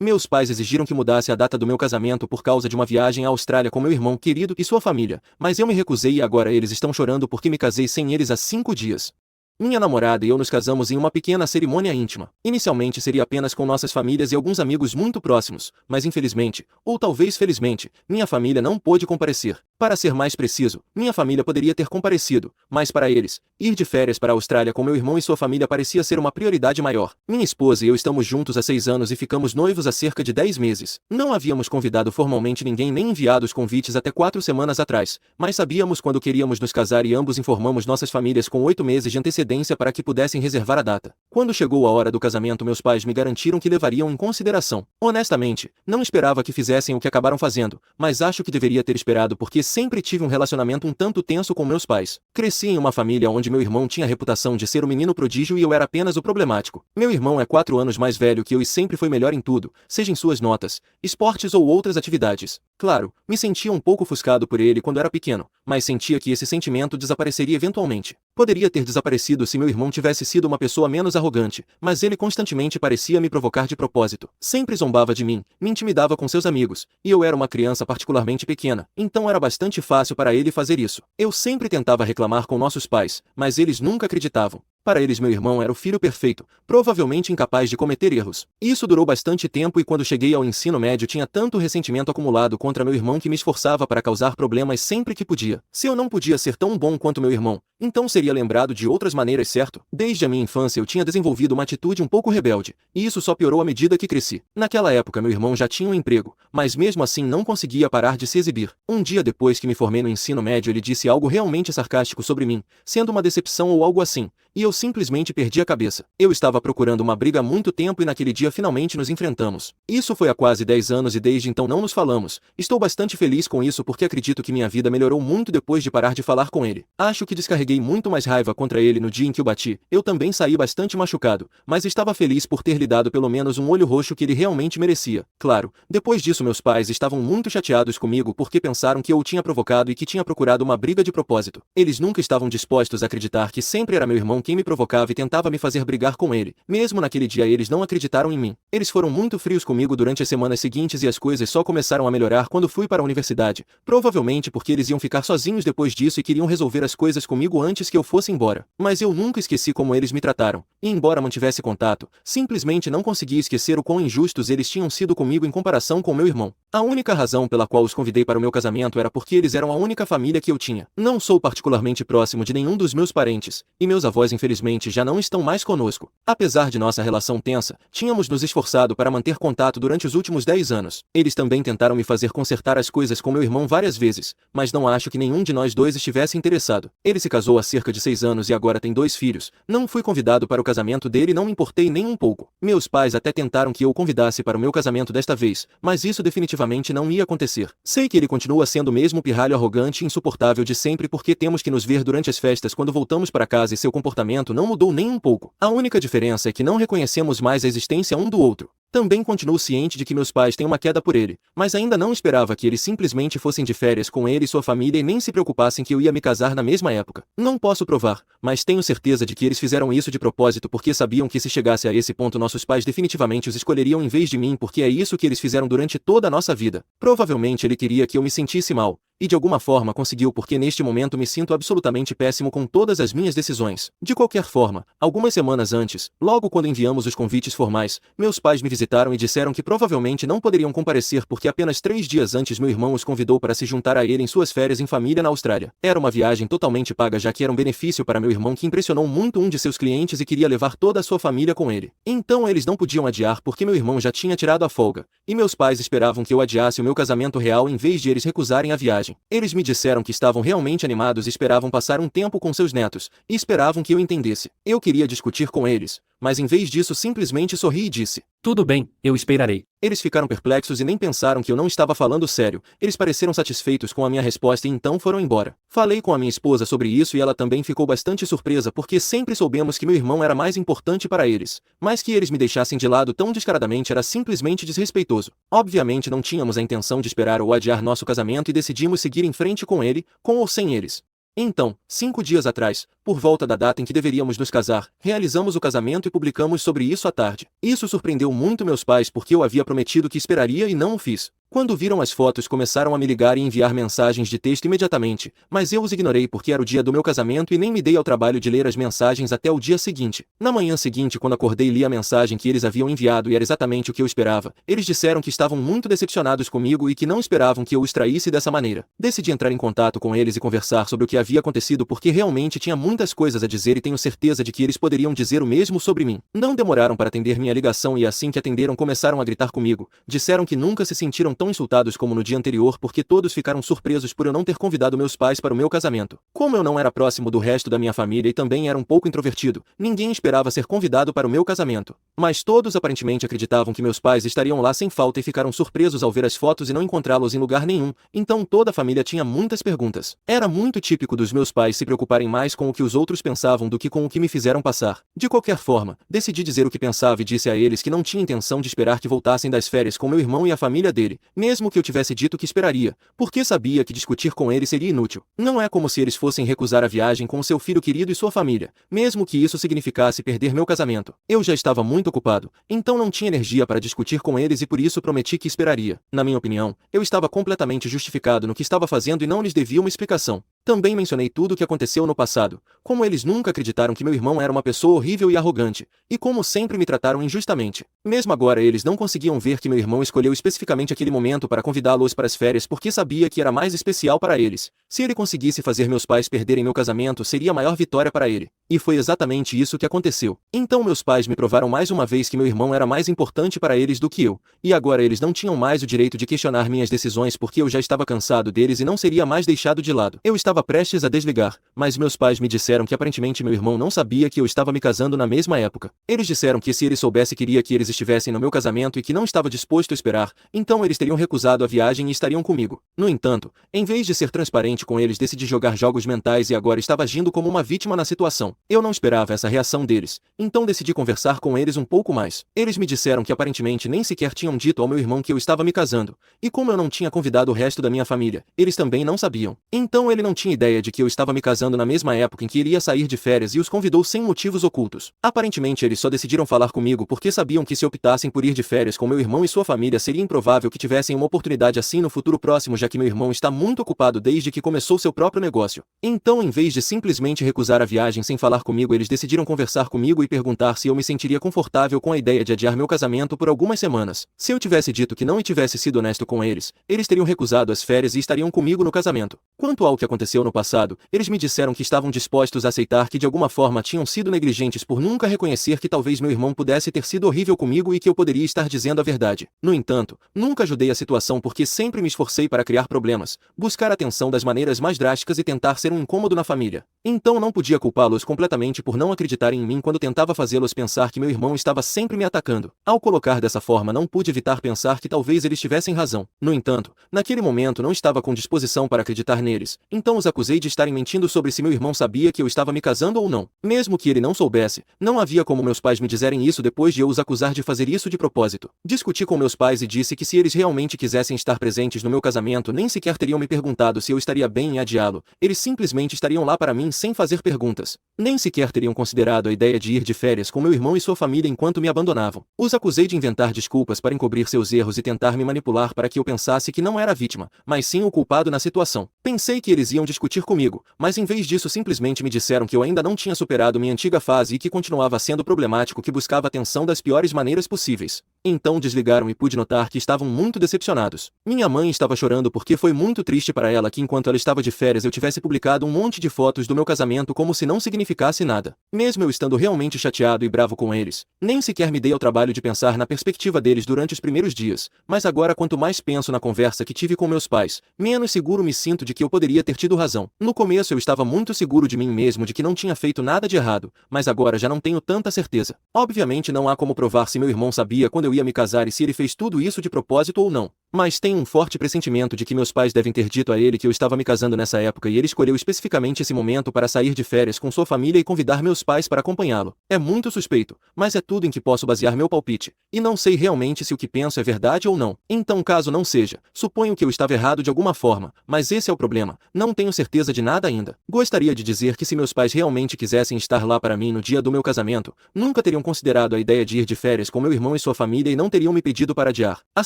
Meus pais exigiram que mudasse a data do meu casamento por causa de uma viagem à Austrália com meu irmão querido e sua família, mas eu me recusei e agora eles estão chorando porque me casei sem eles há 5 dias. Minha namorada e eu nos casamos em uma pequena cerimônia íntima. Inicialmente seria apenas com nossas famílias e alguns amigos muito próximos, mas infelizmente, ou talvez felizmente, minha família não pôde comparecer. Para ser mais preciso, minha família poderia ter comparecido, mas para eles, ir de férias para a Austrália com meu irmão e sua família parecia ser uma prioridade maior. Minha esposa e eu estamos juntos há 6 anos e ficamos noivos há cerca de 10 meses. Não havíamos convidado formalmente ninguém nem enviado os convites até 4 semanas atrás, mas sabíamos quando queríamos nos casar e ambos informamos nossas famílias com 8 meses de antecedência para que pudessem reservar a data. Quando chegou a hora do casamento, meus pais me garantiram que levariam em consideração. Honestamente, não esperava que fizessem o que acabaram fazendo, mas acho que deveria ter esperado porque sempre tive um relacionamento um tanto tenso com meus pais. Cresci em uma família onde meu irmão tinha a reputação de ser o menino prodígio e eu era apenas o problemático. Meu irmão é 4 anos mais velho que eu e sempre foi melhor em tudo, seja em suas notas, esportes ou outras atividades. Claro, me sentia um pouco ofuscado por ele quando era pequeno, mas sentia que esse sentimento desapareceria eventualmente. Poderia ter desaparecido se meu irmão tivesse sido uma pessoa menos arrogante, mas ele constantemente parecia me provocar de propósito. Sempre zombava de mim, me intimidava com seus amigos, e eu era uma criança particularmente pequena, então era bastante fácil para ele fazer isso. Eu sempre tentava reclamar com nossos pais, mas eles nunca acreditavam. Para eles meu irmão era o filho perfeito, provavelmente incapaz de cometer erros. Isso durou bastante tempo e quando cheguei ao ensino médio tinha tanto ressentimento acumulado contra meu irmão que me esforçava para causar problemas sempre que podia. Se eu não podia ser tão bom quanto meu irmão, então seria lembrado de outras maneiras, certo? Desde a minha infância eu tinha desenvolvido uma atitude um pouco rebelde, e isso só piorou à medida que cresci. Naquela época meu irmão já tinha um emprego, mas mesmo assim não conseguia parar de se exibir. Um dia depois que me formei no ensino médio ele disse algo realmente sarcástico sobre mim, sendo uma decepção ou algo assim, e eu simplesmente perdi a cabeça. Eu estava procurando uma briga há muito tempo e naquele dia finalmente nos enfrentamos. Isso foi há quase 10 anos e desde então não nos falamos. Estou bastante feliz com isso porque acredito que minha vida melhorou muito depois de parar de falar com ele. Acho que descarreguei muito mais raiva contra ele no dia em que o bati. Eu também saí bastante machucado, mas estava feliz por ter lhe dado pelo menos um olho roxo que ele realmente merecia. Claro, depois disso meus pais estavam muito chateados comigo porque pensaram que eu o tinha provocado e que tinha procurado uma briga de propósito. Eles nunca estavam dispostos a acreditar que sempre era meu irmão quem me provocava e tentava me fazer brigar com ele. Mesmo naquele dia eles não acreditaram em mim. Eles foram muito frios comigo durante as semanas seguintes e as coisas só começaram a melhorar quando fui para a universidade, provavelmente porque eles iam ficar sozinhos depois disso e queriam resolver as coisas comigo antes que eu fosse embora. Mas eu nunca esqueci como eles me trataram, e embora mantivesse contato, simplesmente não conseguia esquecer o quão injustos eles tinham sido comigo em comparação com meu irmão. A única razão pela qual os convidei para o meu casamento era porque eles eram a única família que eu tinha. Não sou particularmente próximo de nenhum dos meus parentes, e meus avós infelizmente já não estão mais conosco. Apesar de nossa relação tensa, tínhamos nos esforçado para manter contato durante os últimos 10 anos. Eles também tentaram me fazer consertar as coisas com meu irmão várias vezes, mas não acho que nenhum de nós dois estivesse interessado. Ele se casou há cerca de 6 anos e agora tem 2 filhos. Não fui convidado para o casamento dele e não me importei nem um pouco. Meus pais até tentaram que eu o convidasse para o meu casamento desta vez, mas isso definitivamente não ia acontecer. Sei que ele continua sendo o mesmo pirralho arrogante e insuportável de sempre porque temos que nos ver durante as festas quando voltamos para casa e seu comportamento não mudou nem um pouco. A única diferença é que não reconhecemos mais a existência um do outro. Também continuo ciente de que meus pais têm uma queda por ele, mas ainda não esperava que eles simplesmente fossem de férias com ele e sua família e nem se preocupassem que eu ia me casar na mesma época. Não posso provar, mas tenho certeza de que eles fizeram isso de propósito porque sabiam que se chegasse a esse ponto nossos pais definitivamente os escolheriam em vez de mim porque é isso que eles fizeram durante toda a nossa vida. Provavelmente ele queria que eu me sentisse mal. E de alguma forma conseguiu porque neste momento me sinto absolutamente péssimo com todas as minhas decisões. De qualquer forma, algumas semanas antes, logo quando enviamos os convites formais, meus pais me visitaram e disseram que provavelmente não poderiam comparecer porque apenas 3 dias antes meu irmão os convidou para se juntar a ele em suas férias em família na Austrália. Era uma viagem totalmente paga já que era um benefício para meu irmão que impressionou muito um de seus clientes e queria levar toda a sua família com ele. Então eles não podiam adiar porque meu irmão já tinha tirado a folga, e meus pais esperavam que eu adiasse o meu casamento real em vez de eles recusarem a viagem. Eles me disseram que estavam realmente animados e esperavam passar um tempo com seus netos, e esperavam que eu entendesse. Eu queria discutir com eles, mas em vez disso simplesmente sorri e disse: "Tudo bem, eu esperarei." Eles ficaram perplexos e nem pensaram que eu não estava falando sério. Eles pareceram satisfeitos com a minha resposta e então foram embora. Falei com a minha esposa sobre isso e ela também ficou bastante surpresa porque sempre soubemos que meu irmão era mais importante para eles. Mas que eles me deixassem de lado tão descaradamente era simplesmente desrespeitoso. Obviamente não tínhamos a intenção de esperar ou adiar nosso casamento e decidimos seguir em frente com ele, com ou sem eles. Então, 5 dias atrás, por volta da data em que deveríamos nos casar, realizamos o casamento e publicamos sobre isso à tarde. Isso surpreendeu muito meus pais porque eu havia prometido que esperaria e não o fiz. Quando viram as fotos, começaram a me ligar e enviar mensagens de texto imediatamente, mas eu os ignorei porque era o dia do meu casamento e nem me dei ao trabalho de ler as mensagens até o dia seguinte. Na manhã seguinte, quando acordei e li a mensagem que eles haviam enviado e era exatamente o que eu esperava, eles disseram que estavam muito decepcionados comigo e que não esperavam que eu os traísse dessa maneira. Decidi entrar em contato com eles e conversar sobre o que havia acontecido porque realmente tinha muitas coisas a dizer e tenho certeza de que eles poderiam dizer o mesmo sobre mim. Não demoraram para atender minha ligação e assim que atenderam começaram a gritar comigo. Disseram que nunca se sentiram tão insultados como no dia anterior porque todos ficaram surpresos por eu não ter convidado meus pais para o meu casamento. Como eu não era próximo do resto da minha família e também era um pouco introvertido, ninguém esperava ser convidado para o meu casamento. Mas todos aparentemente acreditavam que meus pais estariam lá sem falta e ficaram surpresos ao ver as fotos e não encontrá-los em lugar nenhum, então toda a família tinha muitas perguntas. Era muito típico dos meus pais se preocuparem mais com o que os outros pensavam do que com o que me fizeram passar. De qualquer forma, decidi dizer o que pensava e disse a eles que não tinha intenção de esperar que voltassem das férias com meu irmão e a família dele, mesmo que eu tivesse dito que esperaria, porque sabia que discutir com eles seria inútil. Não é como se eles fossem recusar a viagem com seu filho querido e sua família, mesmo que isso significasse perder meu casamento. Eu já estava muito ocupado, então não tinha energia para discutir com eles e por isso prometi que esperaria. Na minha opinião, eu estava completamente justificado no que estava fazendo e não lhes devia uma explicação. Também mencionei tudo o que aconteceu no passado, como eles nunca acreditaram que meu irmão era uma pessoa horrível e arrogante, e como sempre me trataram injustamente. Mesmo agora eles não conseguiam ver que meu irmão escolheu especificamente aquele momento para convidá-los para as férias porque sabia que era mais especial para eles. Se ele conseguisse fazer meus pais perderem meu casamento, seria a maior vitória para ele. E foi exatamente isso que aconteceu. Então meus pais me provaram mais uma vez que meu irmão era mais importante para eles do que eu, e agora eles não tinham mais o direito de questionar minhas decisões porque eu já estava cansado deles e não seria mais deixado de lado. Eu estava prestes a desligar, mas meus pais me disseram que aparentemente meu irmão não sabia que eu estava me casando na mesma época. Eles disseram que se ele soubesse queria que eles estivessem no meu casamento e que não estava disposto a esperar, então eles teriam recusado a viagem e estariam comigo. No entanto, em vez de ser transparente com eles, decidi jogar jogos mentais e agora estava agindo como uma vítima na situação. Eu não esperava essa reação deles, então decidi conversar com eles um pouco mais. Eles me disseram que aparentemente nem sequer tinham dito ao meu irmão que eu estava me casando, e como eu não tinha convidado o resto da minha família, eles também não sabiam. Então ele não tinha ideia de que eu estava me casando na mesma época em que iria sair de férias e os convidou sem motivos ocultos. Aparentemente eles só decidiram falar comigo porque sabiam que se optassem por ir de férias com meu irmão e sua família seria improvável que tivessem uma oportunidade assim no futuro próximo, já que meu irmão está muito ocupado desde que começou seu próprio negócio. Então, em vez de simplesmente recusar a viagem sem falar comigo, eles decidiram conversar comigo e perguntar se eu me sentiria confortável com a ideia de adiar meu casamento por algumas semanas. Se eu tivesse dito que não e tivesse sido honesto com eles teriam recusado as férias e estariam comigo no casamento. Quanto ao que aconteceu no passado, eles me disseram que estavam dispostos a aceitar que de alguma forma tinham sido negligentes por nunca reconhecer que talvez meu irmão pudesse ter sido horrível comigo e que eu poderia estar dizendo a verdade. No entanto, nunca ajudei a situação porque sempre me esforcei para criar problemas, buscar atenção das maneiras mais drásticas e tentar ser um incômodo na família. Então não podia culpá-los completamente por não acreditarem em mim quando tentava fazê-los pensar que meu irmão estava sempre me atacando. Ao colocar dessa forma, não pude evitar pensar que talvez eles tivessem razão. No entanto, naquele momento não estava com disposição para acreditar neles, então os acusei de estarem mentindo sobre se meu irmão sabia que eu estava me casando ou não. Mesmo que ele não soubesse, não havia como meus pais me dizerem isso depois de eu os acusar de fazer isso de propósito. Discuti com meus pais e disse que se eles realmente quisessem estar presentes no meu casamento, nem sequer teriam me perguntado se eu estaria bem em adiá-lo, eles simplesmente estariam lá para mim sem fazer perguntas. Nem sequer teriam considerado a ideia de ir de férias com meu irmão e sua família enquanto me abandonavam. Os acusei de inventar desculpas para encobrir seus erros e tentar me manipular para que eu pensasse que não era a vítima, mas sim o culpado na situação. Pensei que eles iam discutir comigo, mas em vez disso simplesmente me disseram que eu ainda não tinha superado minha antiga fase e que continuava sendo problemático, que buscava atenção das piores maneiras possíveis. Então desligaram e pude notar que estavam muito decepcionados. Minha mãe estava chorando porque foi muito triste para ela que enquanto ela estava de férias eu tivesse publicado um monte de fotos do meu casamento como se não significasse nada. Mesmo eu estando realmente chateado e bravo com eles, nem sequer me dei ao trabalho de pensar na perspectiva deles durante os primeiros dias, mas agora quanto mais penso na conversa que tive com meus pais, menos seguro me sinto de que eu poderia ter tido razão. No começo eu estava muito seguro de mim mesmo de que não tinha feito nada de errado, mas agora já não tenho tanta certeza. Obviamente não há como provar se meu irmão sabia quando eu ia me casar e se ele fez tudo isso de propósito ou não. Mas tenho um forte pressentimento de que meus pais devem ter dito a ele que eu estava me casando nessa época e ele escolheu especificamente esse momento para sair de férias com sua família e convidar meus pais para acompanhá-lo. É muito suspeito, mas é tudo em que posso basear meu palpite, e não sei realmente se o que penso é verdade ou não. Então, caso não seja, suponho que eu estava errado de alguma forma, mas esse é o problema, não tenho certeza de nada ainda. Gostaria de dizer que se meus pais realmente quisessem estar lá para mim no dia do meu casamento, nunca teriam considerado a ideia de ir de férias com meu irmão e sua família e não teriam me pedido para adiar. A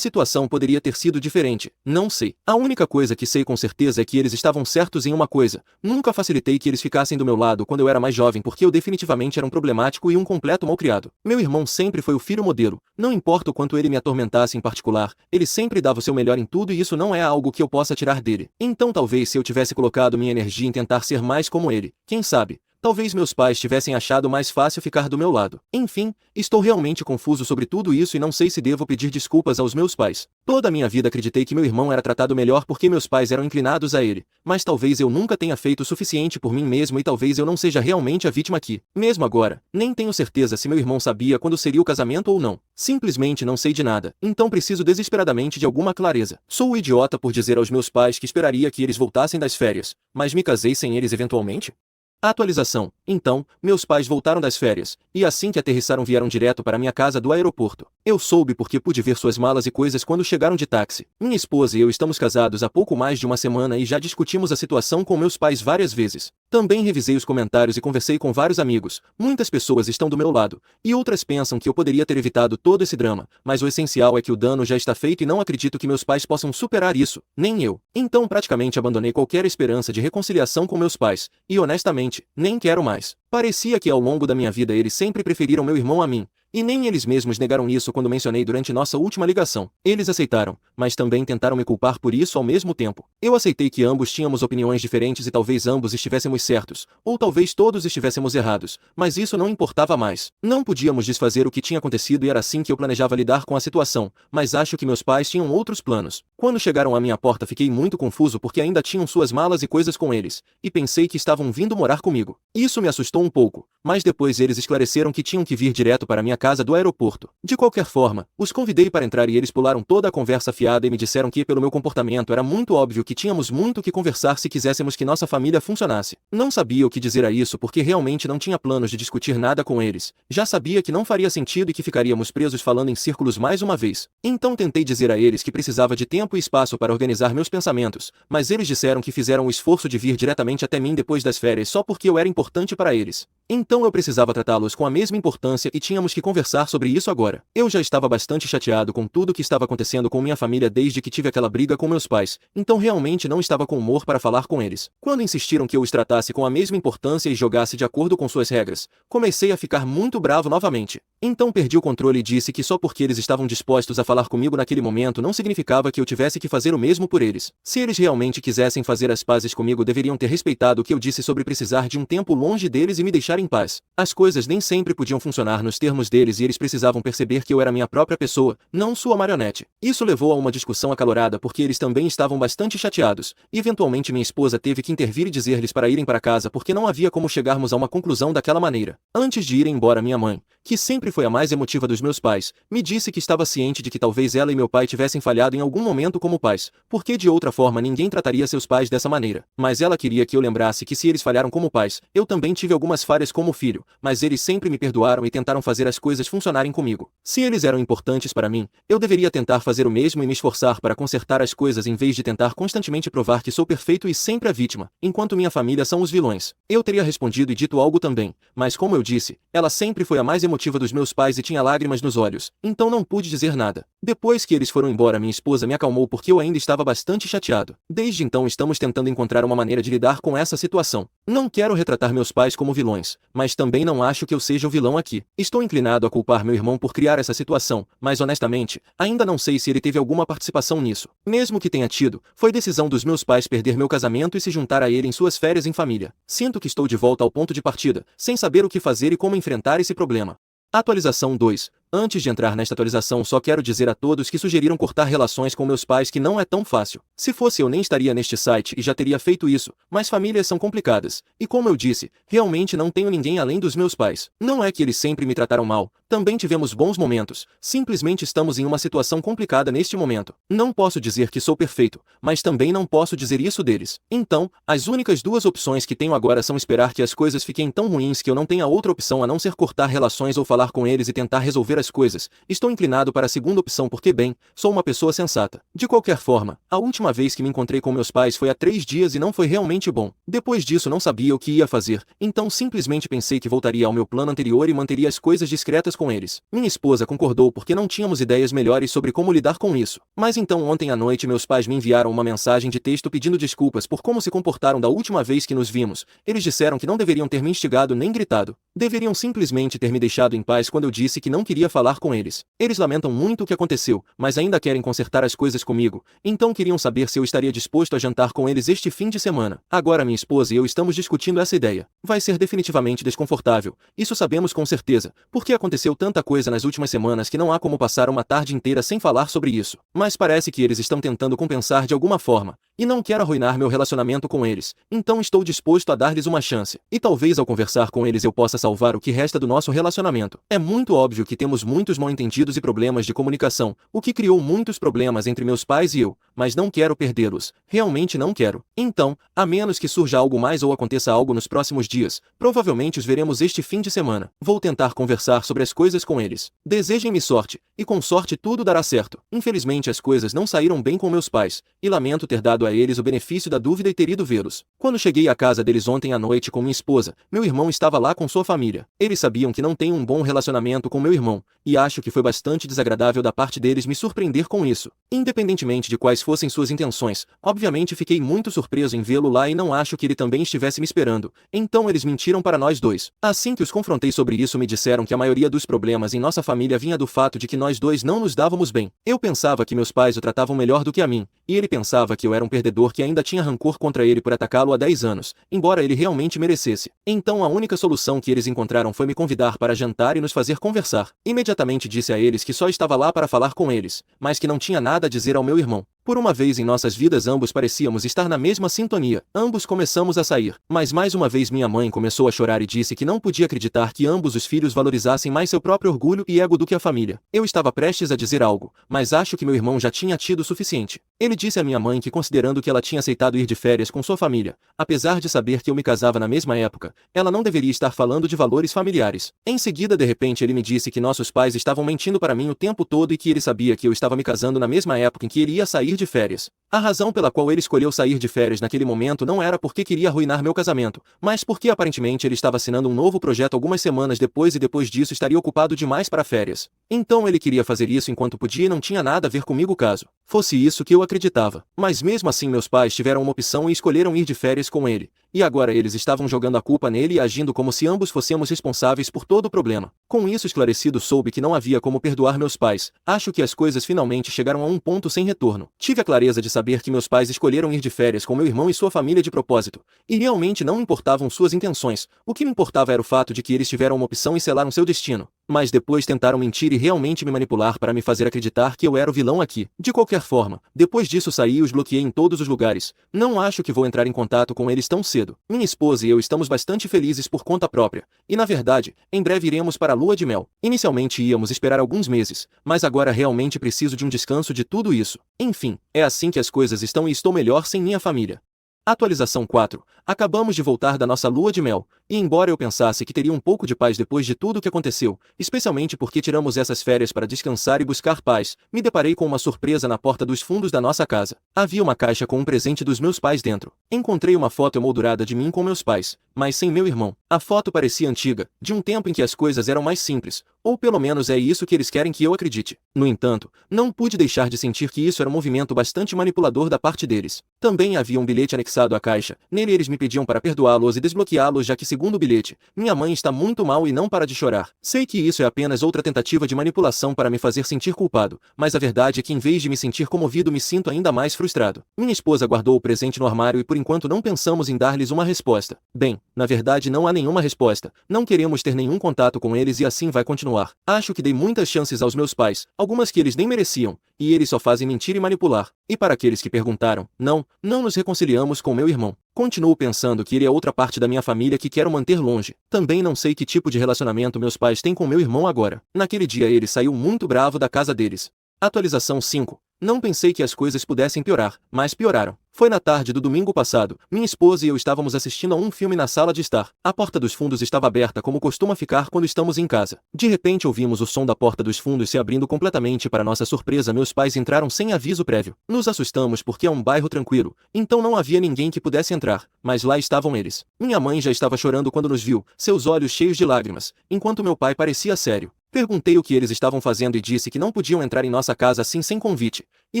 situação poderia ter sido diferente, não sei. A única coisa que sei com certeza é que eles estavam certos em uma coisa: nunca facilitei que eles ficassem do meu lado quando eu era mais jovem porque eu definitivamente era um problemático e um completo malcriado. Meu irmão sempre foi o filho modelo, não importa o quanto ele me atormentasse em particular, ele sempre dava o seu melhor em tudo e isso não é algo que eu possa tirar dele. Então talvez se eu tivesse colocado minha energia em tentar ser mais como ele, quem sabe, talvez meus pais tivessem achado mais fácil ficar do meu lado. Enfim, estou realmente confuso sobre tudo isso e não sei se devo pedir desculpas aos meus pais. Toda a minha vida acreditei que meu irmão era tratado melhor porque meus pais eram inclinados a ele, mas talvez eu nunca tenha feito o suficiente por mim mesmo e talvez eu não seja realmente a vítima aqui. Mesmo agora, nem tenho certeza se meu irmão sabia quando seria o casamento ou não. Simplesmente não sei de nada, então preciso desesperadamente de alguma clareza. Sou o idiota por dizer aos meus pais que esperaria que eles voltassem das férias, mas me casei sem eles eventualmente? Atualização. Então, meus pais voltaram das férias, e assim que aterrissaram vieram direto para minha casa do aeroporto. Eu soube porque pude ver suas malas e coisas quando chegaram de táxi. Minha esposa e eu estamos casados há pouco mais de uma semana e já discutimos a situação com meus pais várias vezes. Também revisei os comentários e conversei com vários amigos. Muitas pessoas estão do meu lado, e outras pensam que eu poderia ter evitado todo esse drama, mas o essencial é que o dano já está feito e não acredito que meus pais possam superar isso, nem eu. Então praticamente abandonei qualquer esperança de reconciliação com meus pais, e honestamente, nem quero mais. Parecia que ao longo da minha vida eles sempre preferiram meu irmão a mim, e nem eles mesmos negaram isso quando mencionei durante nossa última ligação. Eles aceitaram, mas também tentaram me culpar por isso ao mesmo tempo. Eu aceitei que ambos tínhamos opiniões diferentes e talvez ambos estivéssemos certos, ou talvez todos estivéssemos errados, mas isso não importava mais. Não podíamos desfazer o que tinha acontecido e era assim que eu planejava lidar com a situação, mas acho que meus pais tinham outros planos. Quando chegaram à minha porta fiquei muito confuso porque ainda tinham suas malas e coisas com eles, e pensei que estavam vindo morar comigo. Isso me assustou um pouco, mas depois eles esclareceram que tinham que vir direto para minha casa do aeroporto. De qualquer forma, os convidei para entrar e eles pularam toda a conversa fiada e me disseram que pelo meu comportamento era muito óbvio que tínhamos muito que conversar se quiséssemos que nossa família funcionasse. Não sabia o que dizer a isso porque realmente não tinha planos de discutir nada com eles. Já sabia que não faria sentido e que ficaríamos presos falando em círculos mais uma vez. Então tentei dizer a eles que precisava de tempo e espaço para organizar meus pensamentos, mas eles disseram que fizeram o esforço de vir diretamente até mim depois das férias só porque eu era importante para eles. Então eu precisava tratá-los com a mesma importância e tínhamos que conversar sobre isso agora. Eu já estava bastante chateado com tudo o que estava acontecendo com minha família desde que tive aquela briga com meus pais, então realmente não estava com humor para falar com eles. Quando insistiram que eu os tratasse com a mesma importância e jogasse de acordo com suas regras, comecei a ficar muito bravo novamente. Então perdi o controle e disse que só porque eles estavam dispostos a falar comigo naquele momento não significava que eu tivesse que fazer o mesmo por eles. Se eles realmente quisessem fazer as pazes comigo deveriam ter respeitado o que eu disse sobre precisar de um tempo longe deles e me deixar em paz. As coisas nem sempre podiam funcionar nos termos deles e eles precisavam perceber que eu era minha própria pessoa, não sua marionete. Isso levou a uma discussão acalorada porque eles também estavam bastante chateados, e eventualmente minha esposa teve que intervir e dizer-lhes para irem para casa porque não havia como chegarmos a uma conclusão daquela maneira. Antes de irem embora minha mãe, que sempre foi a mais emotiva dos meus pais, me disse que estava ciente de que talvez ela e meu pai tivessem falhado em algum momento como pais, porque de outra forma ninguém trataria seus pais dessa maneira. Mas ela queria que eu lembrasse que se eles falharam como pais, eu também tive algumas falhas como filho, mas eles sempre me perdoaram e tentaram fazer as coisas funcionarem comigo. Se eles eram importantes para mim, eu deveria tentar fazer o mesmo e me esforçar para consertar as coisas em vez de tentar constantemente provar que sou perfeito e sempre a vítima, enquanto minha família são os vilões. Eu teria respondido e dito algo também, mas como eu disse, ela sempre foi a mais emotiva dos meus pais e tinha lágrimas nos olhos, então não pude dizer nada. Depois que eles foram embora minha esposa me acalmou porque eu ainda estava bastante chateado. Desde então estamos tentando encontrar uma maneira de lidar com essa situação. Não quero retratar meus pais como vilões, mas também não acho que eu seja o vilão aqui. Estou inclinado a culpar meu irmão por criar essa situação, mas honestamente, ainda não sei se ele teve alguma participação nisso. Mesmo que tenha tido, foi decisão dos meus pais perder meu casamento e se juntar a ele em suas férias em família. Sinto que estou de volta ao ponto de partida, sem saber o que fazer e como enfrentar esse problema. Atualização 2. Antes de entrar nesta atualização, só quero dizer a todos que sugeriram cortar relações com meus pais que não é tão fácil. Se fosse eu nem estaria neste site e já teria feito isso, mas famílias são complicadas. E como eu disse, realmente não tenho ninguém além dos meus pais. Não é que eles sempre me trataram mal, também tivemos bons momentos, simplesmente estamos em uma situação complicada neste momento. Não posso dizer que sou perfeito, mas também não posso dizer isso deles. Então, as únicas duas opções que tenho agora são esperar que as coisas fiquem tão ruins que eu não tenha outra opção a não ser cortar relações ou falar com eles e tentar resolver as coisas. Estou inclinado para a segunda opção porque, bem, sou uma pessoa sensata. De qualquer forma, a última vez que me encontrei com meus pais foi há 3 dias e não foi realmente bom. Depois disso não sabia o que ia fazer, então simplesmente pensei que voltaria ao meu plano anterior e manteria as coisas discretas com eles. Minha esposa concordou porque não tínhamos ideias melhores sobre como lidar com isso. Mas então ontem à noite meus pais me enviaram uma mensagem de texto pedindo desculpas por como se comportaram da última vez que nos vimos. Eles disseram que não deveriam ter me instigado nem gritado. Deveriam simplesmente ter me deixado em paz quando eu disse que não queria falar com eles. Eles lamentam muito o que aconteceu, mas ainda querem consertar as coisas comigo, então queriam saber se eu estaria disposto a jantar com eles este fim de semana. Agora minha esposa e eu estamos discutindo essa ideia. Vai ser definitivamente desconfortável, isso sabemos com certeza, porque aconteceu tanta coisa nas últimas semanas que não há como passar uma tarde inteira sem falar sobre isso. Mas parece que eles estão tentando compensar de alguma forma, e não quero arruinar meu relacionamento com eles, então estou disposto a dar-lhes uma chance. E talvez ao conversar com eles eu possa salvar o que resta do nosso relacionamento. É muito óbvio que temos muitos mal-entendidos e problemas de comunicação, o que criou muitos problemas entre meus pais e eu, mas não quero perdê-los. Realmente não quero. Então, a menos que surja algo mais ou aconteça algo nos próximos dias, provavelmente os veremos este fim de semana. Vou tentar conversar sobre as coisas com eles. Desejem-me sorte, e com sorte tudo dará certo. Infelizmente as coisas não saíram bem com meus pais, e lamento ter dado a eles o benefício da dúvida e ter ido vê-los. Quando cheguei à casa deles ontem à noite com minha esposa, meu irmão estava lá com sua família. Eles sabiam que não tenho um bom relacionamento com meu irmão, e acho que foi bastante desagradável da parte deles me surpreender com isso. Independentemente de quais fossem suas intenções, obviamente fiquei muito surpreso em vê-lo lá e não acho que ele também estivesse me esperando, então eles mentiram para nós dois. Assim que os confrontei sobre isso me disseram que a maioria dos problemas em nossa família vinha do fato de que nós dois não nos dávamos bem. Eu pensava que meus pais o tratavam melhor do que a mim, e ele pensava que eu era um perdedor que ainda tinha rancor contra ele por atacá-lo há 10 anos, embora ele realmente merecesse. Então a única solução que eles encontraram foi me convidar para jantar e nos fazer conversar. Imediatamente disse a eles que só estava lá para falar com eles, mas que não tinha nada a dizer ao meu irmão. Por uma vez em nossas vidas ambos parecíamos estar na mesma sintonia. Ambos começamos a sair, mas mais uma vez minha mãe começou a chorar e disse que não podia acreditar que ambos os filhos valorizassem mais seu próprio orgulho e ego do que a família. Eu estava prestes a dizer algo, mas acho que meu irmão já tinha tido o suficiente. Ele disse à minha mãe que considerando que ela tinha aceitado ir de férias com sua família, apesar de saber que eu me casava na mesma época, ela não deveria estar falando de valores familiares. Em seguida, de repente, ele me disse que nossos pais estavam mentindo para mim o tempo todo e que ele sabia que eu estava me casando na mesma época em que ele ia sair de férias. A razão pela qual ele escolheu sair de férias naquele momento não era porque queria arruinar meu casamento, mas porque aparentemente ele estava assinando um novo projeto algumas semanas depois e depois disso estaria ocupado demais para férias. Então ele queria fazer isso enquanto podia e não tinha nada a ver comigo caso fosse isso que eu acreditava. Mas mesmo assim meus pais tiveram uma opção e escolheram ir de férias com ele. E agora eles estavam jogando a culpa nele e agindo como se ambos fôssemos responsáveis por todo o problema. Com isso esclarecido soube que não havia como perdoar meus pais. Acho que as coisas finalmente chegaram a um ponto sem retorno. Tive a clareza de saber que meus pais escolheram ir de férias com meu irmão e sua família de propósito. E realmente não importavam suas intenções. O que me importava era o fato de que eles tiveram uma opção e selaram seu destino. Mas depois tentaram mentir e realmente me manipular para me fazer acreditar que eu era o vilão aqui. De qualquer forma, depois disso saí e os bloqueei em todos os lugares. Não acho que vou entrar em contato com eles tão cedo. Minha esposa e eu estamos bastante felizes por conta própria. E na verdade, em breve iremos para a lua de mel. Inicialmente íamos esperar alguns meses, mas agora realmente preciso de um descanso de tudo isso. Enfim, é assim que as coisas estão e estou melhor sem minha família. Atualização 4. Acabamos de voltar da nossa lua de mel, e embora eu pensasse que teria um pouco de paz depois de tudo o que aconteceu, especialmente porque tiramos essas férias para descansar e buscar paz, me deparei com uma surpresa na porta dos fundos da nossa casa. Havia uma caixa com um presente dos meus pais dentro. Encontrei uma foto emoldurada de mim com meus pais, mas sem meu irmão. A foto parecia antiga, de um tempo em que as coisas eram mais simples, ou pelo menos é isso que eles querem que eu acredite. No entanto, não pude deixar de sentir que isso era um movimento bastante manipulador da parte deles. Também havia um bilhete anexado à caixa. Nele eles me pediam para perdoá-los e desbloqueá-los já que segundo bilhete. Minha mãe está muito mal e não para de chorar. Sei que isso é apenas outra tentativa de manipulação para me fazer sentir culpado, mas a verdade é que em vez de me sentir comovido me sinto ainda mais frustrado. Minha esposa guardou o presente no armário e por enquanto não pensamos em dar-lhes uma resposta. Bem, na verdade não há nenhuma resposta. Não queremos ter nenhum contato com eles e assim vai continuar. Acho que dei muitas chances aos meus pais, algumas que eles nem mereciam, e eles só fazem mentir e manipular. E para aqueles que perguntaram, não nos reconciliamos com meu irmão. Continuo pensando que ele é outra parte da minha família que quero manter longe. Também não sei que tipo de relacionamento meus pais têm com meu irmão agora. Naquele dia ele saiu muito bravo da casa deles. Atualização 5. Não pensei que as coisas pudessem piorar, mas pioraram. Foi na tarde do domingo passado, minha esposa e eu estávamos assistindo a um filme na sala de estar. A porta dos fundos estava aberta como costuma ficar quando estamos em casa. De repente ouvimos o som da porta dos fundos se abrindo completamente e para nossa surpresa meus pais entraram sem aviso prévio. Nos assustamos porque é um bairro tranquilo, então não havia ninguém que pudesse entrar, mas lá estavam eles. Minha mãe já estava chorando quando nos viu, seus olhos cheios de lágrimas, enquanto meu pai parecia sério. Perguntei o que eles estavam fazendo e disse que não podiam entrar em nossa casa assim sem convite, e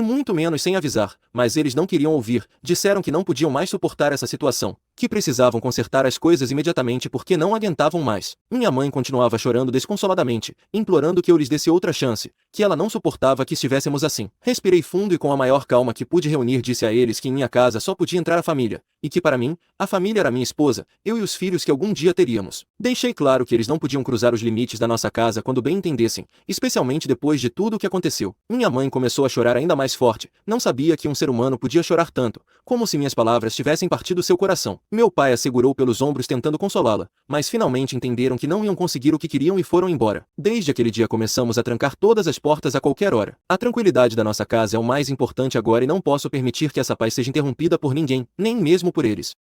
muito menos sem avisar, mas eles não queriam ouvir, disseram que não podiam mais suportar essa situação, que precisavam consertar as coisas imediatamente porque não aguentavam mais. Minha mãe continuava chorando desconsoladamente, implorando que eu lhes desse outra chance, que ela não suportava que estivéssemos assim. Respirei fundo e com a maior calma que pude reunir disse a eles que em minha casa só podia entrar a família, e que para mim, a família era minha esposa, eu e os filhos que algum dia teríamos. Deixei claro que eles não podiam cruzar os limites da nossa casa quando bem entendessem, especialmente depois de tudo o que aconteceu. Minha mãe começou a chorar ainda mais forte, não sabia que um ser humano podia chorar tanto, como se minhas palavras tivessem partido seu coração. Meu pai a segurou pelos ombros tentando consolá-la, mas finalmente entenderam que não iam conseguir o que queriam e foram embora. Desde aquele dia começamos a trancar todas as portas a qualquer hora. A tranquilidade da nossa casa é o mais importante agora e não posso permitir que essa paz seja interrompida por ninguém, nem mesmo por eles.